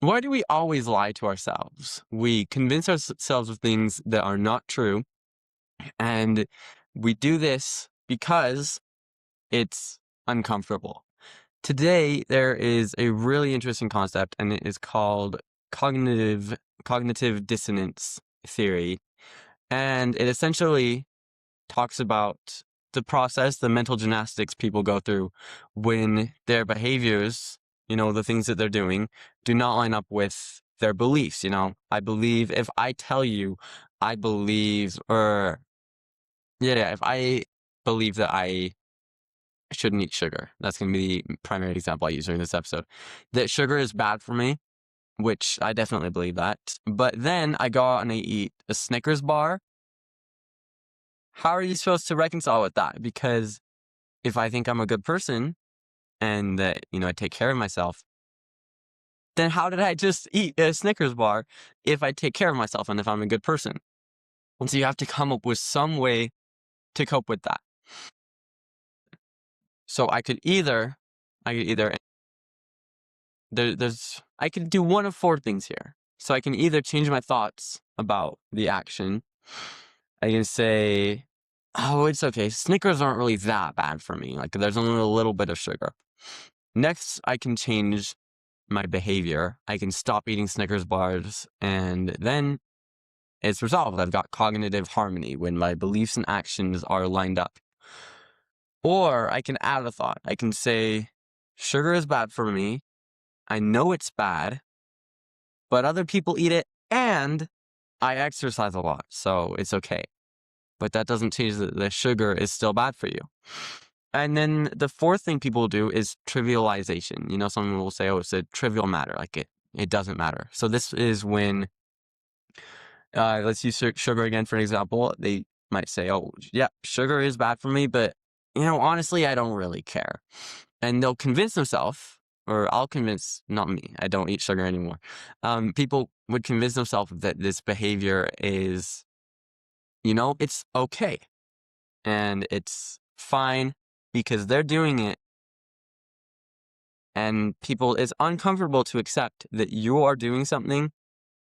Why do we always lie to ourselves? We convince ourselves of things that are not true, and we do this because it's uncomfortable. Today, there is a really interesting concept, and it is called cognitive dissonance theory. And it essentially talks about the process, the mental gymnastics people go through when their behaviors, the things that they're doing, do not line up with their beliefs. I believe if I tell you, I believe, or yeah, if I believe that I shouldn't eat sugar, that's going to be the primary example I use during this episode, that sugar is bad for me, which I definitely believe that. But then I go out and I eat a Snickers bar. How are you supposed to reconcile with that? Because if I think I'm a good person and that, I take care of myself, then how did I just eat a Snickers bar if I take care of myself and if I'm a good person? And so you have to come up with some way to cope with that. So I could either I could do one of four things here. So I can either change my thoughts about the action. I can say, oh, it's okay. Snickers aren't really that bad for me. Like there's only a little bit of sugar. Next, I can change my behavior. I can stop eating Snickers bars, and then it's resolved. I've got cognitive harmony when my beliefs and actions are lined up. Or I can add a thought. I can say, sugar is bad for me. I know it's bad, but other people eat it and I exercise a lot, so it's okay. But that doesn't change that the sugar is still bad for you. And then the fourth thing people do is trivialization. Someone will say, oh, it's a trivial matter. Like it doesn't matter. So this is when, let's use sugar again for an example. They might say, oh, yeah, sugar is bad for me, but, honestly, I don't really care. And they'll convince themselves, or I'll convince, not me, I don't eat sugar anymore. People would convince themselves that this behavior is, it's okay. And it's fine because they're doing it. And it's uncomfortable to accept that you are doing something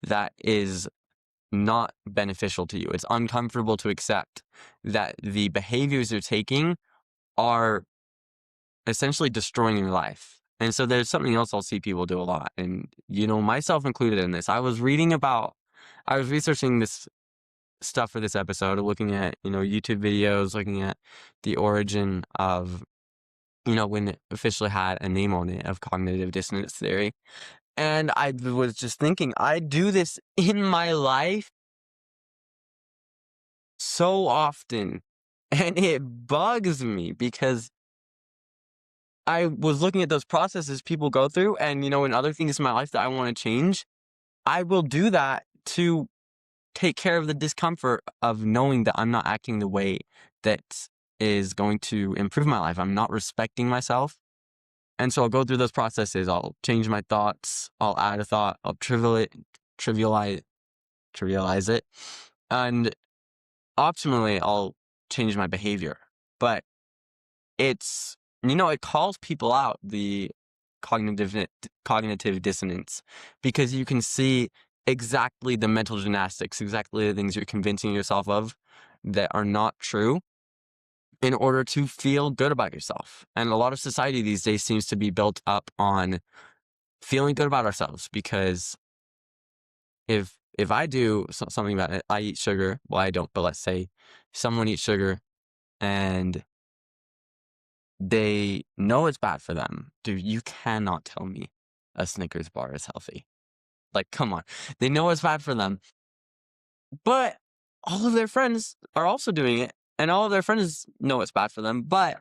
that is not beneficial to you. It's uncomfortable to accept that the behaviors you're taking are essentially destroying your life. And so there's something else I'll see people do a lot. And, myself included in this. I was researching this stuff for this episode, looking at, YouTube videos, looking at the origin of, when it officially had a name on it, of cognitive dissonance theory. And I was just thinking, I do this in my life so often, and it bugs me because I was looking at those processes people go through, and, in other things in my life that I want to change, I will do that to take care of the discomfort of knowing that I'm not acting the way that is going to improve my life. I'm not respecting myself. And so I'll go through those processes. I'll change my thoughts. I'll add a thought. I'll trivialize it. And optimally, I'll change my behavior. But it's, it calls people out, the cognitive dissonance, because you can see exactly the mental gymnastics, exactly the things you're convincing yourself of that are not true in order to feel good about yourself. And a lot of society these days seems to be built up on feeling good about ourselves, because if I do something about it, I eat sugar. Well, I don't, but let's say someone eats sugar and they know it's bad for them. Dude, you cannot tell me a Snickers bar is healthy. Like, come on. They know it's bad for them, but all of their friends are also doing it, and all of their friends know it's bad for them, but,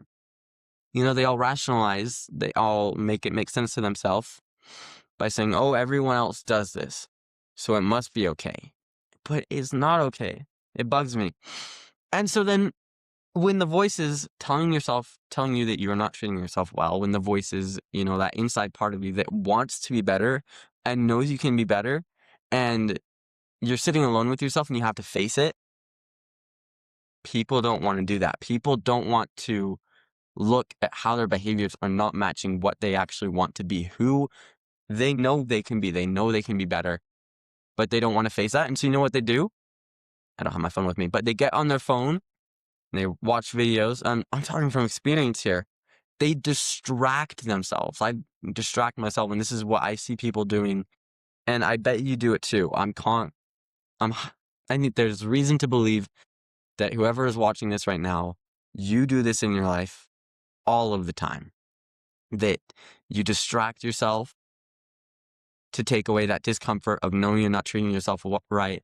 they all rationalize, they all make it make sense to themselves by saying, oh, everyone else does this, so it must be okay. But it's not okay. It bugs me. And so then when the voice is telling you that you're not treating yourself well, when the voice is, that inside part of you that wants to be better and knows you can be better, and you're sitting alone with yourself and you have to face it, people don't want to do that. People don't want to look at how their behaviors are not matching what they actually want to be, who They know they can be better, but they don't want to face that. And so you know what they do? I don't have my phone with me, but they get on their phone and they watch videos. I'm talking from experience here. They distract themselves. I distract myself, and this is what I see people doing, and I bet you do it too. I think there's reason to believe that whoever is watching this right now, you do this in your life all of the time. That you distract yourself to take away that discomfort of knowing you're not treating yourself right.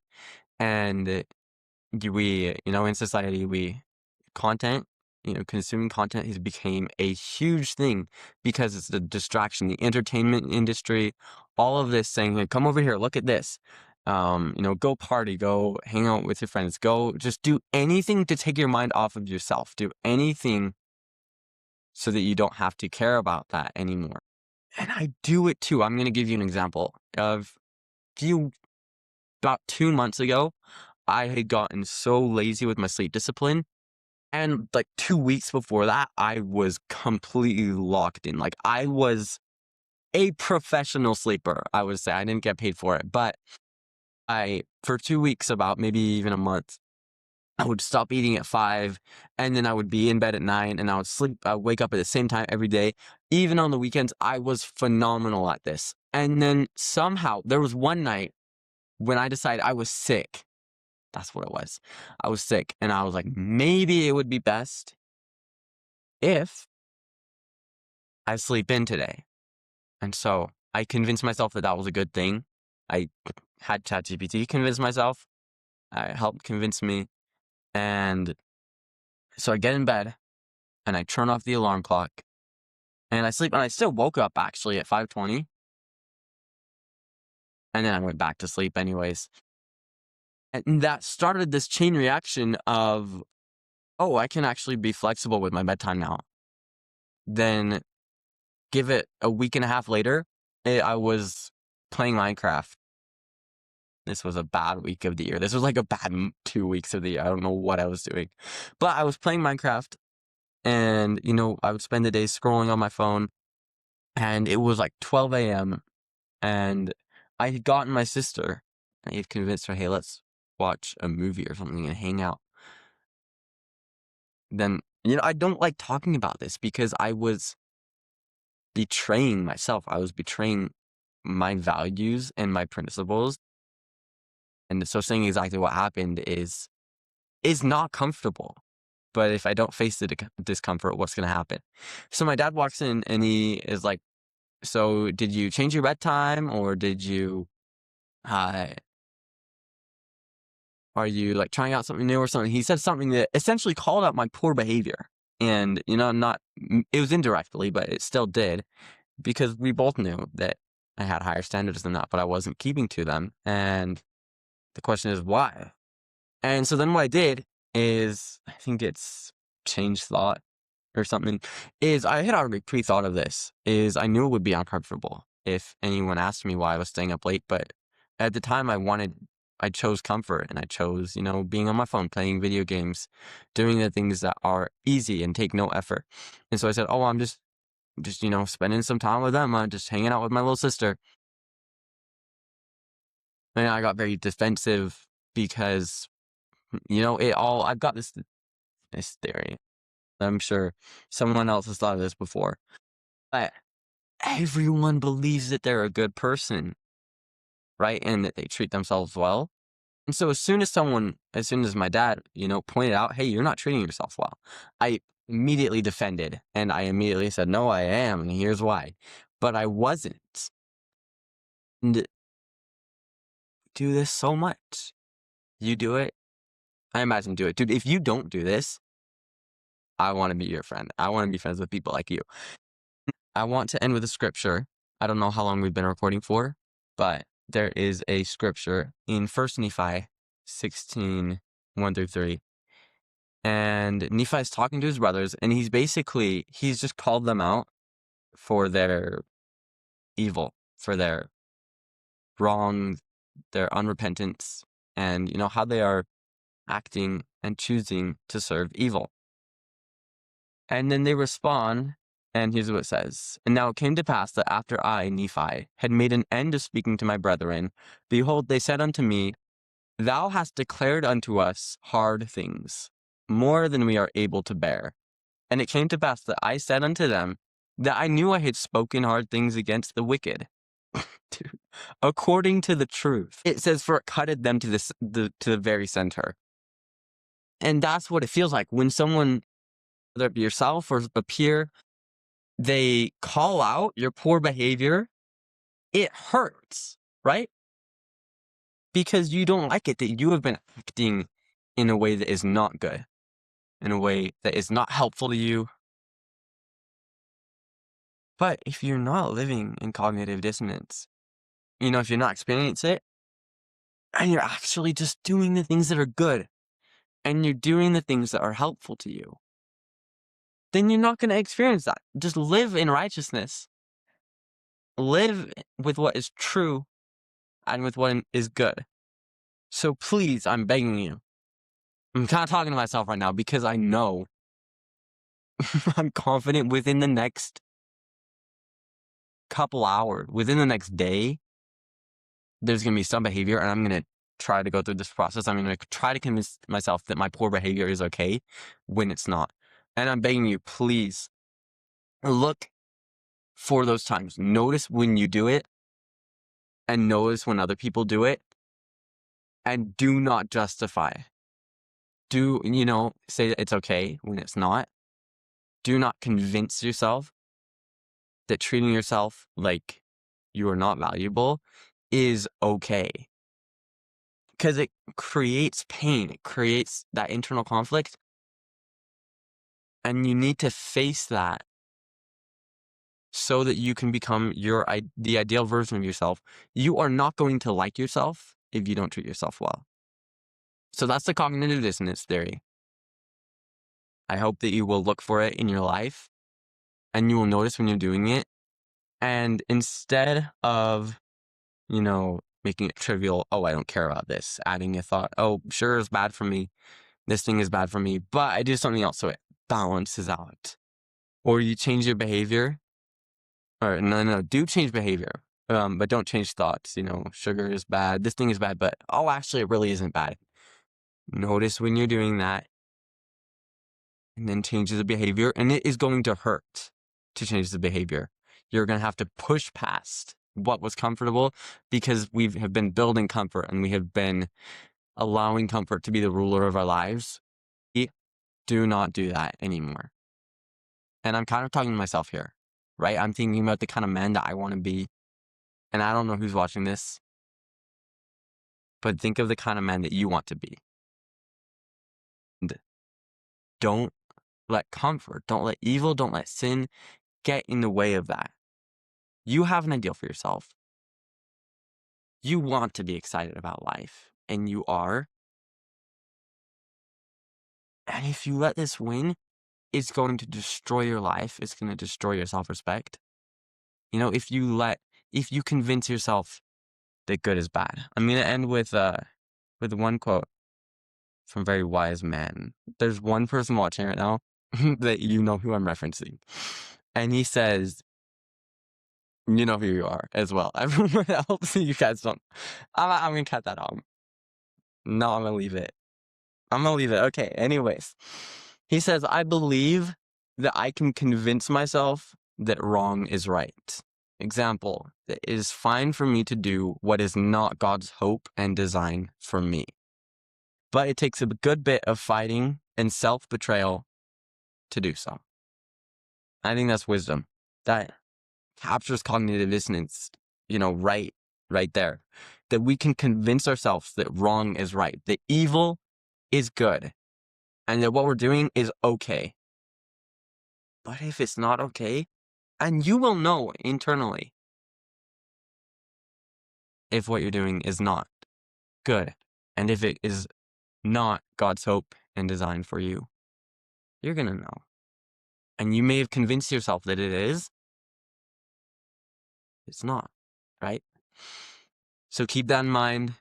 And in society, consuming content has become a huge thing because it's the distraction, the entertainment industry, all of this saying, hey, come over here, look at this. Go party, go hang out with your friends, go just do anything to take your mind off of yourself. Do anything so that you don't have to care about that anymore. And I do it too. I'm going to give you an example of about 2 months ago, I had gotten so lazy with my sleep discipline. And like 2 weeks before that, I was completely locked in. Like I was a professional sleeper, I would say. I didn't get paid for it, but for 2 weeks, about maybe even a month, I would stop eating at 5, and then I would be in bed at 9, and I would wake up at the same time every day. Even on the weekends, I was phenomenal at this. And then somehow, there was one night when I decided I was sick. That's what it was. I was sick, and I was like, maybe it would be best if I sleep in today. And so I convinced myself that was a good thing. I had ChatGPT convince myself. I helped convince me. And so I get in bed, and I turn off the alarm clock, and I sleep, and I still woke up actually at 5:20. And then I went back to sleep anyways. And that started this chain reaction of, oh, I can actually be flexible with my bedtime now. Then give it a week and a half later, I was playing Minecraft. This was a bad week of the year. This was like a bad 2 weeks of the year. I don't know what I was doing. But I was playing Minecraft, and, I would spend the day scrolling on my phone, and it was like 12 a.m., and I had gotten my sister. I had convinced her, hey, let's watch a movie or something and hang out. Then, I don't like talking about this because I was betraying myself. I was betraying my values and my principles. And so saying exactly what happened is not comfortable. But if I don't face the discomfort, what's going to happen? So my dad walks in and he is like, so did you change your bedtime, or did you, are you like trying out something new or something? He said something that essentially called out my poor behavior. And, it was indirectly, but it still did, because we both knew that I had higher standards than that, but I wasn't keeping to them. And the question is why? And so then what I did is, I think it's change thought or something, is I had already pre-thought of this, is I knew it would be uncomfortable if anyone asked me why I was staying up late, but at the time I chose comfort, and I chose, being on my phone, playing video games, doing the things that are easy and take no effort. And so I said, oh, I'm just spending some time with them. I'm just hanging out with my little sister. And I got very defensive because, I've got this theory. I'm sure someone else has thought of this before, but everyone believes that they're a good person, right? And that they treat themselves well. And so as soon as my dad, pointed out, hey, you're not treating yourself well, I immediately defended, and I immediately said, no, I am, and here's why. But I wasn't. And do this so much. You do it. I imagine do it. Dude, if you don't do this, I want to be your friend. I want to be friends with people like you. I want to end with a scripture. I don't know how long we've been recording for, but there is a scripture in 1 Nephi 16, 1-3. And Nephi is talking to his brothers, and he's just called them out for their evil, for their wrong, their unrepentance, and how they are acting and choosing to serve evil. And then they respond And here's what it says. And now it came to pass that after I, Nephi, had made an end of speaking to my brethren, behold, they said unto me, Thou hast declared unto us hard things, more than we are able to bear. And it came to pass that I said unto them, that I knew I had spoken hard things against the wicked. Dude, according to the truth. It says, for it cutted them to the very center. And that's what it feels like when someone, whether it be yourself or a peer, they call out your poor behavior. It hurts, right? Because you don't like it, that you have been acting in a way that is not good, in a way that is not helpful to you. But if you're not living in cognitive dissonance, if you're not experiencing it, and you're actually just doing the things that are good, and you're doing the things that are helpful to you, then you're not going to experience that. Just live in righteousness. Live with what is true and with what is good. So please, I'm begging you. I'm kind of talking to myself right now because I know I'm confident within the next couple hours, within the next day, there's going to be some behavior, and I'm going to try to go through this process. I'm going to try to convince myself that my poor behavior is okay when it's not. And I'm begging you, please look for those times. Notice when you do it, and notice when other people do it, and do not justify. Do, say that it's okay when it's not. Do not convince yourself that treating yourself like you are not valuable is okay. Because it creates pain. It creates that internal conflict. And you need to face that so that you can become the ideal version of yourself. You are not going to like yourself if you don't treat yourself well. So that's the cognitive dissonance theory. I hope that you will look for it in your life and you will notice when you're doing it. And instead of, making it trivial, oh, I don't care about this, adding a thought, oh, sure, it's bad for me. This thing is bad for me, but I do something else so it balances out. Or you change your behavior. Or no, do change behavior. But don't change thoughts. Sugar is bad. This thing is bad, but actually it really isn't bad. Notice when you're doing that and then change the behavior, and it is going to hurt to change the behavior. You're going to have to push past what was comfortable because we have been building comfort and we have been allowing comfort to be the ruler of our lives. We do not do that anymore. And I'm kind of talking to myself here, right? I'm thinking about the kind of man that I want to be. And I don't know who's watching this, but think of the kind of man that you want to be. And don't let comfort, don't let evil, don't let sin get in the way of that. You have an ideal for yourself. You want to be excited about life, and you are. And if you let this win, it's going to destroy your life. It's going to destroy your self-respect. If you convince yourself that good is bad. I'm going to end with one quote from a very wise man. There's one person watching right now that you know who I'm referencing. And he says, you know who you are as well. Everyone else, you guys don't. I'm going to cut that out. No, I'm going to leave it. Okay, anyways. He says, I believe that I can convince myself that wrong is right. Example, it is fine for me to do what is not God's hope and design for me. But it takes a good bit of fighting and self-betrayal to do so. I think that's wisdom. That captures cognitive dissonance, right there. That we can convince ourselves that wrong is right, that evil is good, and that what we're doing is okay. But if it's not okay, and you will know internally if what you're doing is not good, and if it is not God's hope and design for you, you're going to know. And you may have convinced yourself that it is. It's not, right? So keep that in mind.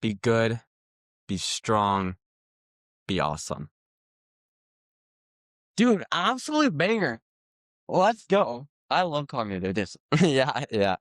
Be good. Be strong. Be awesome. Dude, absolute banger. Let's go. I love cognitive dis yeah, yeah.